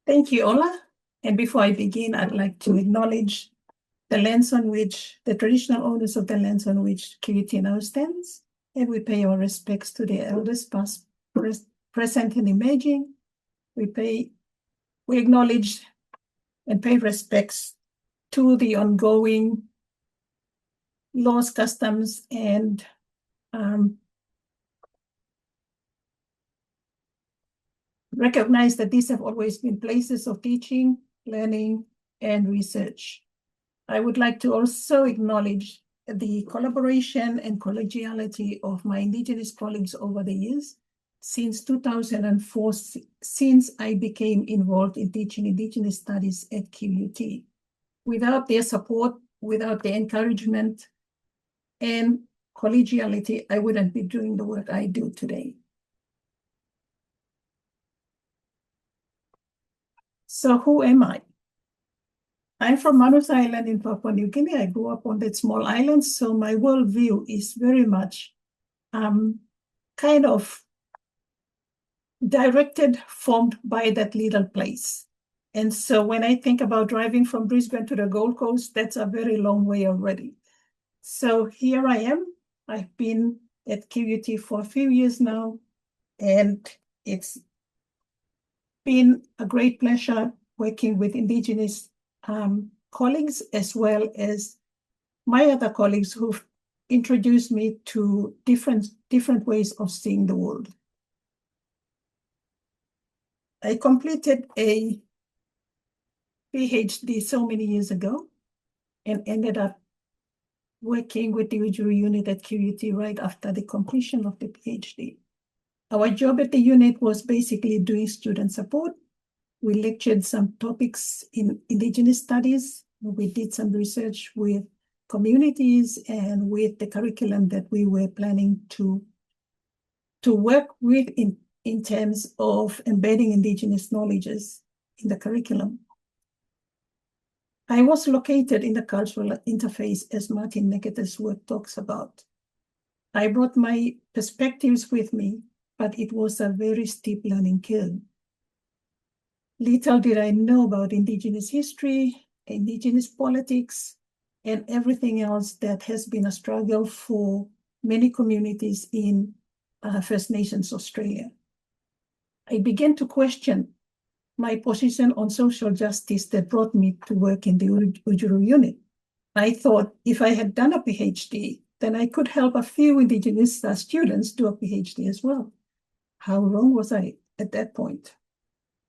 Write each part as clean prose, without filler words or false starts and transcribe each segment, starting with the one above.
Thank you, Ola. And before I begin, I'd like to acknowledge the lands on which, the traditional owners of the lands on which QUT now stands, and we pay our respects to the elders past, present, and emerging. We acknowledge and pay respects to the ongoing laws, customs, and recognize that these have always been places of teaching, learning, and research. I would like to also acknowledge the collaboration and collegiality of my Indigenous colleagues over the years. Since 2004, since I became involved in teaching Indigenous studies at QUT. Without their support, without their encouragement and collegiality, I wouldn't be doing the work I do today. So who am I? I'm from Manus Island in Papua New Guinea. I grew up on that small island, so my worldview is very much kind of directed, formed by that little place. And so when I think about driving from Brisbane to the Gold Coast, that's a very long way already. So here I am. I've been at QUT for a few years now, and it's been a great pleasure working with Indigenous colleagues, as well as my other colleagues who've introduced me to different ways of seeing the world. I completed a PhD so many years ago and ended up working with the Ujuru unit at QUT right after the completion of the PhD. Our job at the unit was basically doing student support. We lectured some topics in Indigenous studies. We did some research with communities and with the curriculum that we were planning to work with in terms of embedding Indigenous knowledges in the curriculum. I was located in the cultural interface, as Martin Nekete's work talks about. I brought my perspectives with me, but it was a very steep learning curve. Little did I know about Indigenous history, Indigenous politics, and everything else that has been a struggle for many communities in First Nations Australia. I began to question my position on social justice that brought me to work in the Ujuru unit. I thought if I had done a PhD, then I could help a few Indigenous students do a PhD as well. How wrong was I at that point?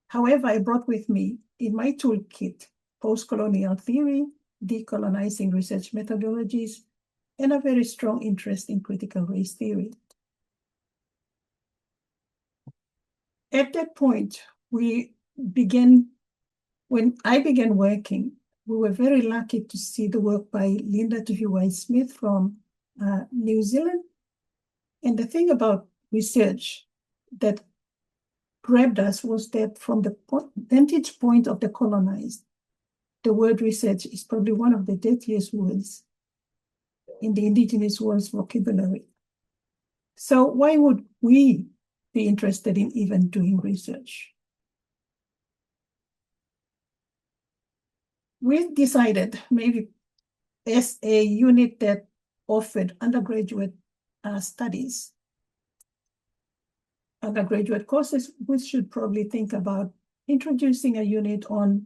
However, I brought with me in my toolkit post-colonial theory, decolonizing research methodologies, and a very strong interest in critical race theory. At that point, when I began working, we were very lucky to see the work by Linda Tuhiwai-Smith from New Zealand. And the thing about research that grabbed us was that from the vantage point of the colonized, the word research is probably one of the dirtiest words in the Indigenous world's vocabulary. So why would we be interested in even doing research? We decided, maybe as a unit that offered undergraduate studies, undergraduate courses, we should probably think about introducing a unit on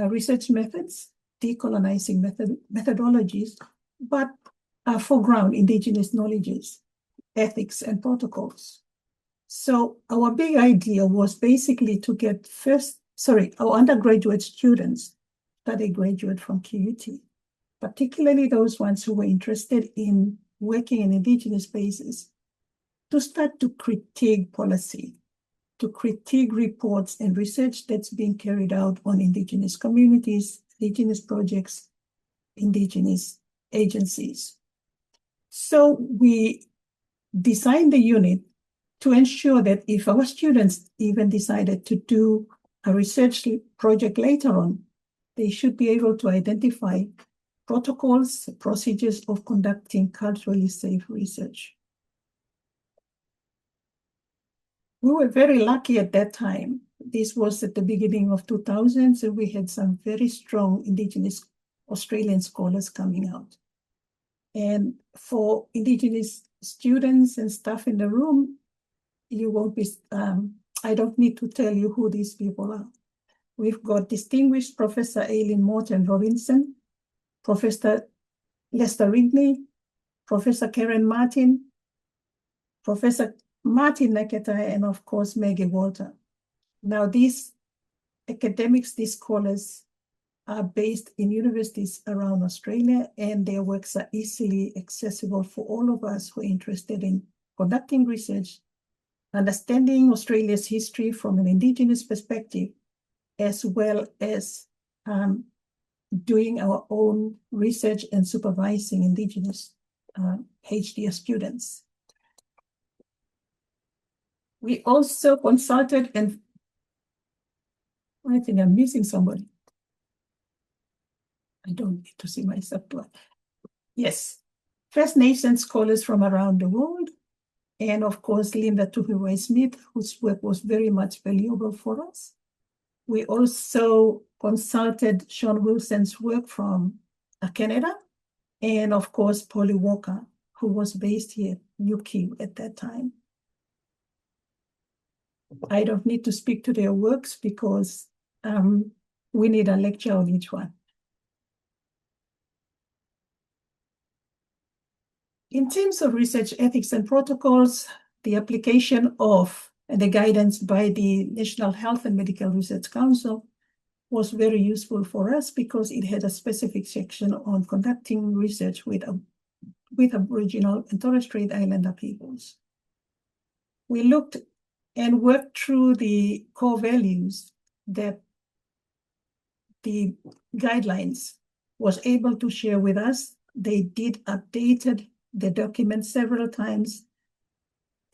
research methods, decolonizing methodologies, but foreground Indigenous knowledges, ethics, and protocols. So our big idea was basically to get our undergraduate students that they graduate from QUT, particularly those ones who were interested in working in Indigenous spaces, to start to critique policy, to critique reports and research that's being carried out on Indigenous communities, Indigenous projects, Indigenous agencies. So we designed the unit to ensure that if our students even decided to do a research project later on, they should be able to identify protocols, procedures of conducting culturally safe research. We were very lucky at that time This was at the beginning of 2000s, and we had some very strong Indigenous Australian scholars coming out. And for Indigenous students and staff in the room, you won't be, I don't need to tell you who these people are. We've got distinguished Professor Aileen Morton Robinson, Professor Lester Rigney, Professor Karen Martin, Professor Martin Naketai, and of course, Maggie Walter. Now, these academics, these scholars, are based in universities around Australia, and their works are easily accessible for all of us who are interested in conducting research, understanding Australia's history from an Indigenous perspective, as well as doing our own research and supervising Indigenous HDR students. We also consulted, and I think I'm missing somebody. I don't need to see myself. Yes, First Nations scholars from around the world, and of course, Linda Tuhiwai-Smith, whose work was very much valuable for us. We also consulted Sean Wilson's work from Canada, and of course, Polly Walker, who was based here at UQ at that time. I don't need to speak to their works because we need a lecture on each one. In terms of research ethics and protocols, the application of the guidance by the National Health and Medical Research Council was very useful for us because it had a specific section on conducting research with Aboriginal and Torres Strait Islander peoples. We looked and worked through the core values that the guidelines was able to share with us. They did updated the document several times.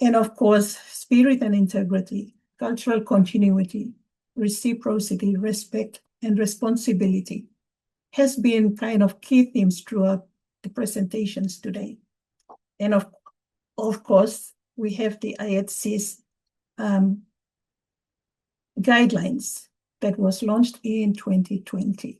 And of course, spirit and integrity, cultural continuity, reciprocity, respect, and responsibility has been kind of key themes throughout the presentations today. And of course, we have the IHC's guidelines that was launched in 2020.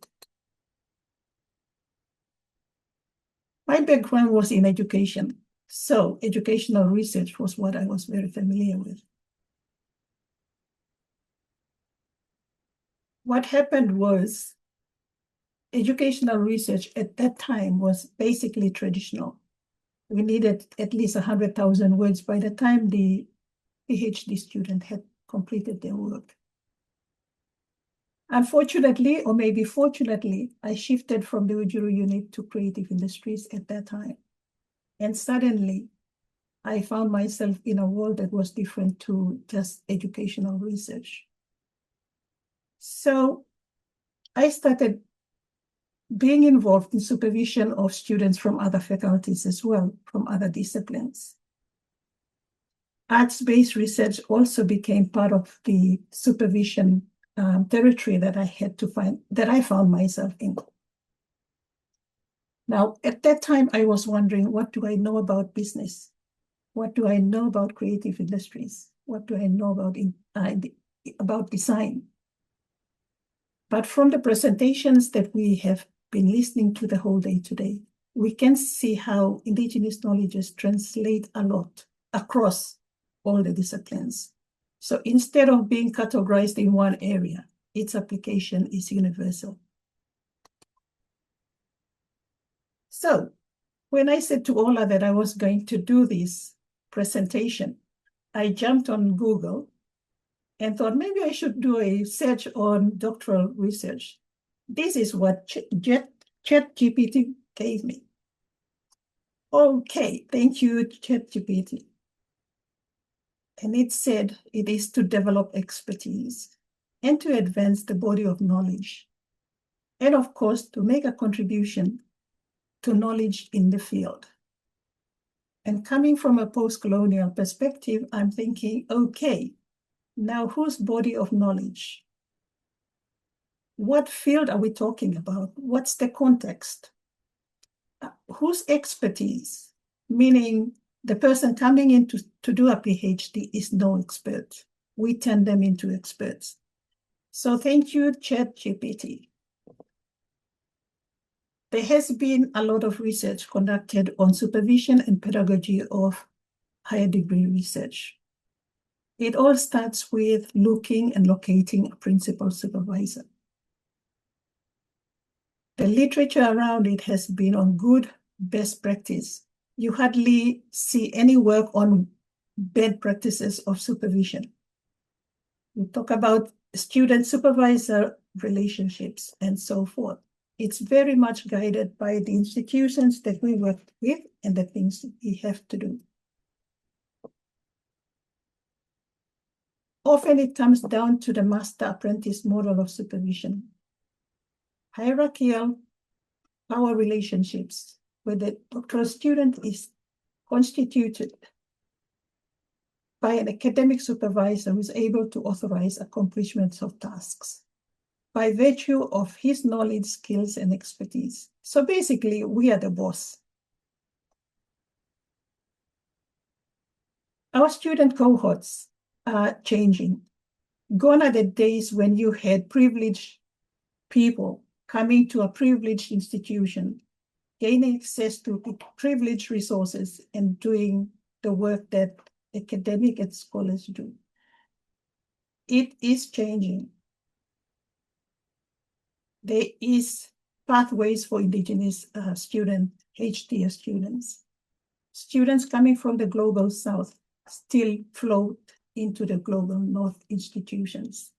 My background was in education, so educational research was what I was very familiar with. What happened was educational research at that time was basically traditional. We needed at least 100,000 words by the time the PhD student had completed their work. Unfortunately, or maybe fortunately, I shifted from the Ujuru unit to creative industries at that time. And suddenly, I found myself in a world that was different to just educational research. So I started being involved in supervision of students from other faculties as well, from other disciplines. Arts-based research also became part of the supervision territory that I found myself in. Now, at that time, I was wondering, what do I know about business? What do I know about creative industries? What do I know about design? But from the presentations that we have been listening to the whole day today, we can see how Indigenous knowledges translate a lot across all the disciplines. So instead of being categorized in one area, its application is universal. So when I said to Ola that I was going to do this presentation, I jumped on Google and thought maybe I should do a search on doctoral research. This is what ChatGPT gave me. Okay, thank you, ChatGPT. And it said it is to develop expertise and to advance the body of knowledge. And of course, to make a contribution to knowledge in the field. And coming from a post-colonial perspective, I'm thinking, okay, now whose body of knowledge? What field are we talking about? What's the context? Whose expertise? Meaning the person coming in to do a PhD is no expert. we turn them into experts. So thank you, ChatGPT. There has been a lot of research conducted on supervision and pedagogy of higher degree research. It all starts with looking and locating a principal supervisor. The literature around it has been on good best practice. You hardly see any work on bad practices of supervision. We talk about student-supervisor relationships and so forth. It's very much guided by the institutions that we work with and the things we have to do. Often it comes down to the master-apprentice model of supervision. Hierarchical power relationships where the doctoral student is constituted by an academic supervisor who is able to authorize accomplishments of tasks by virtue of his knowledge, skills, and expertise. So basically, we are the boss. Our student cohorts are changing. Gone are the days when you had privileged people coming to a privileged institution, gaining access to privileged resources and doing the work that academic and scholars do. It is changing. There is pathways for Indigenous HDS students. Students coming from the global South still float into the global North institutions.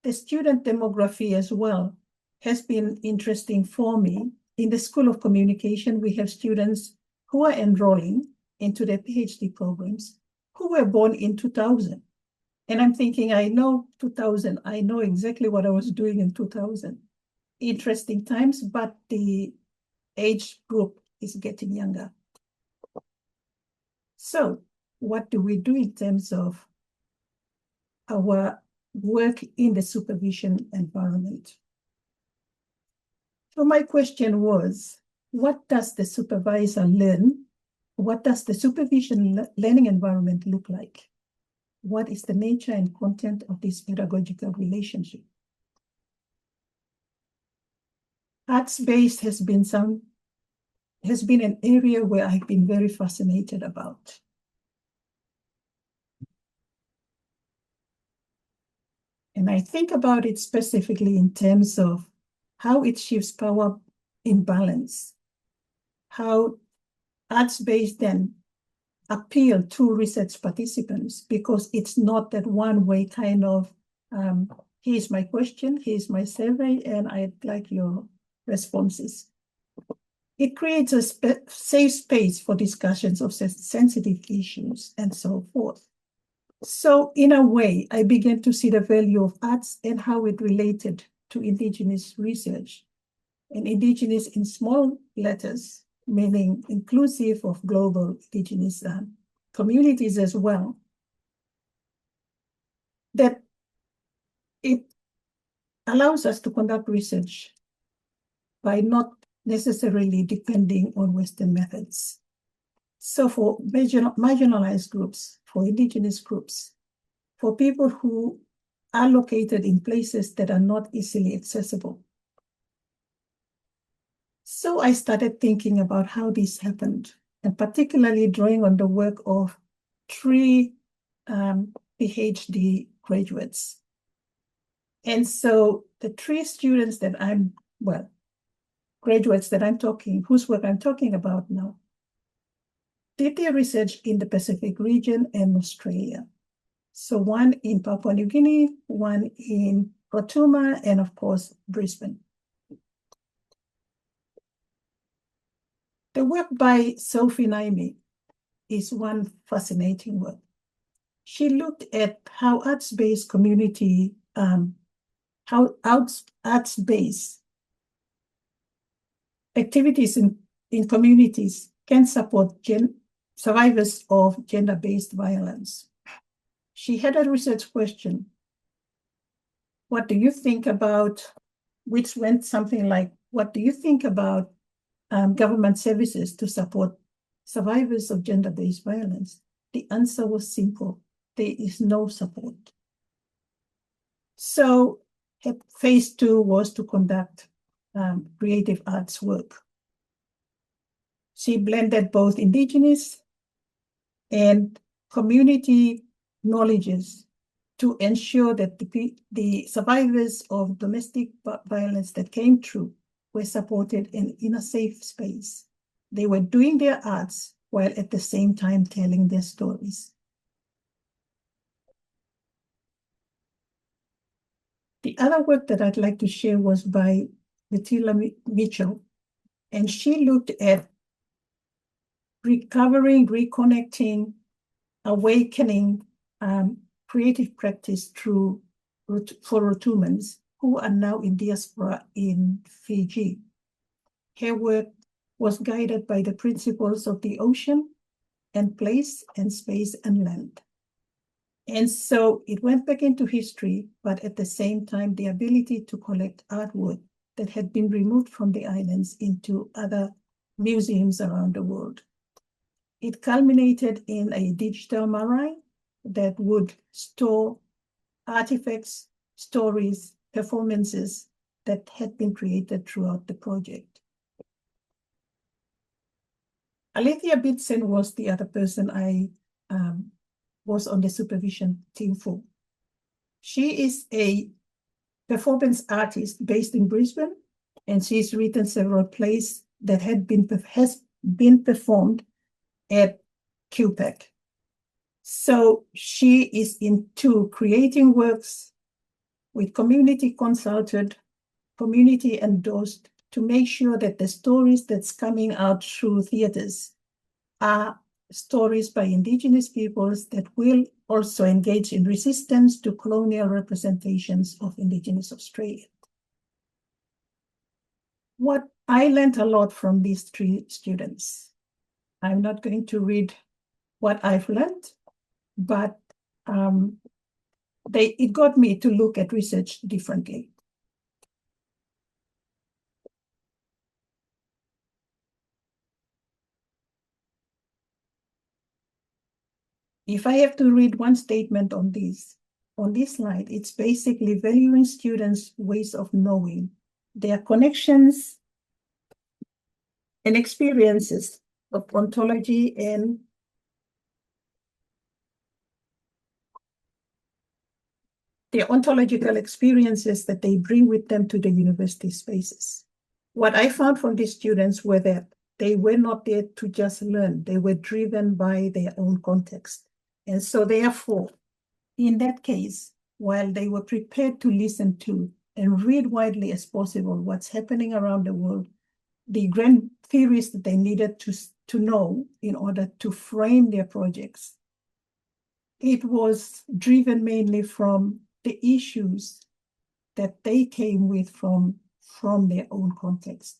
The student demography as well has been interesting for me. In the School of Communication, we have students who are enrolling into their PhD programs who were born in 2000. And I'm thinking, I know 2000, I know exactly what I was doing in 2000. Interesting times, but the age group is getting younger. So what do we do in terms of our work in the supervision environment? So my question was, what does the supervisor learn? What does the supervision learning environment look like? What is the nature and content of this pedagogical relationship? Arts-based has been an area where I've been very fascinated about. And I think about it specifically in terms of how it shifts power imbalance, how arts-based then appeal to research participants, because it's not that one-way kind of, here's my question, here's my survey, and I'd like your responses. It creates a safe space for discussions of sensitive issues and so forth. So in a way, I began to see the value of arts and how it related to Indigenous research. And Indigenous in small letters, meaning inclusive of global Indigenous communities as well. That it allows us to conduct research by not necessarily depending on Western methods. So for marginalized groups, for Indigenous groups, for people who are located in places that are not easily accessible. So I started thinking about how this happened, and particularly drawing on the work of 3 PhD graduates. And so the 3 students that graduates that I'm talking, whose work I'm talking about now, did their research in the Pacific region and Australia. So one in Papua New Guinea, one in Rotuma, and of course, Brisbane. The work by Sophie Naimi is one fascinating work. She looked at how arts-based community, how arts-based activities in communities can support survivors of gender-based violence. She had a research question. What do you think about, which went something like, what do you think about government services to support survivors of gender-based violence? The answer was simple. There is no support. So phase 2 was to conduct creative arts work. She blended both indigenous and community knowledges to ensure that the survivors of domestic violence that came through were supported in a safe space. They were doing their arts while at the same time telling their stories. The other work that I'd like to share was by Bettina Mitchell, and she looked at recovering, reconnecting, awakening creative practice for Rotumans who are now in diaspora in Fiji. Her work was guided by the principles of the ocean and place and space and land. And so it went back into history, but at the same time, the ability to collect artwork that had been removed from the islands into other museums around the world. It culminated in a digital marae that would store artifacts, stories, performances that had been created throughout the project. Alethea Bitsen was the other person I was on the supervision team for. She is a performance artist based in Brisbane, and she's written several plays that has been performed at QPAC. So she is into creating works with community consulted, community endorsed, to make sure that the stories that's coming out through theaters are stories by Indigenous peoples that will also engage in resistance to colonial representations of Indigenous Australia. What I learned a lot from these 3 students. I'm not going to read what I've learned, but it got me to look at research differently. If I have to read one statement on this slide, it's basically valuing students' ways of knowing, their connections and experiences of ontology and their ontological experiences that they bring with them to the university spaces. What I found from these students were that they were not there to just learn, they were driven by their own context. And so therefore, in that case, while they were prepared to listen to and read widely as possible what's happening around the world, the grand theories that they needed to know in order to frame their projects, it was driven mainly from the issues that they came with from their own context.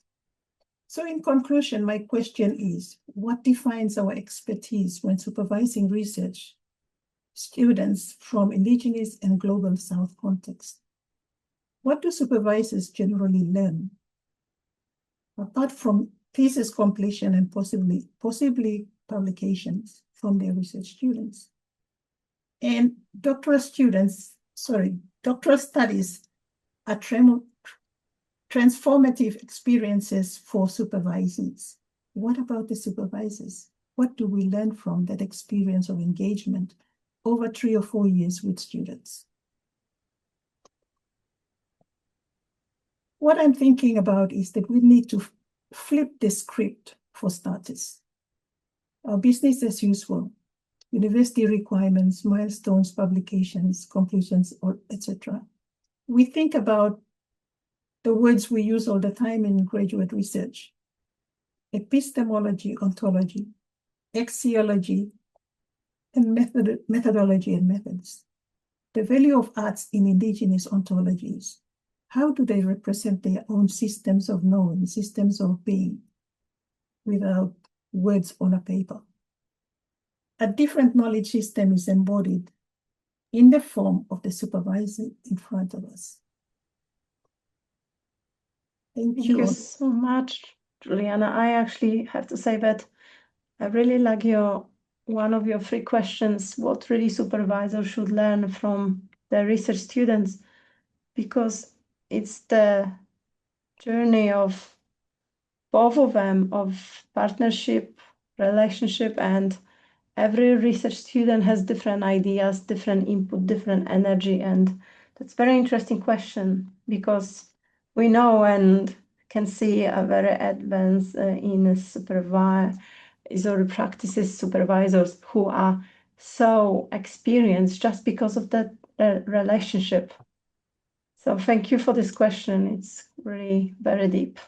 So in conclusion, my question is, what defines our expertise when supervising research students from Indigenous and Global South context? What do supervisors generally learn, apart from thesis completion and possibly publications from their research students? And doctoral studies are transformative experiences for supervisees. What about the supervisors? What do we learn from that experience of engagement over 3 or 4 years with students? What I'm thinking about is that we need to flip the script for starters. Our business as usual, university requirements, milestones, publications, conclusions, etc. We think about the words we use all the time in graduate research: epistemology, ontology, axiology, and methodology and methods. The value of arts in Indigenous ontologies. How do they represent their own systems of knowing, systems of being, without words on a paper? A different knowledge system is embodied in the form of the supervisor in front of us. Thank you so much, Juliana. I actually have to say that I really like one of your 3 questions, what really supervisors should learn from their research students. because it's the journey of both of them, of partnership, relationship, and every research student has different ideas, different input, different energy. And that's very interesting question, because we know and can see a very advanced in supervisory practices, supervisors who are so experienced just because of that relationship. So thank you for this question. It's really very deep.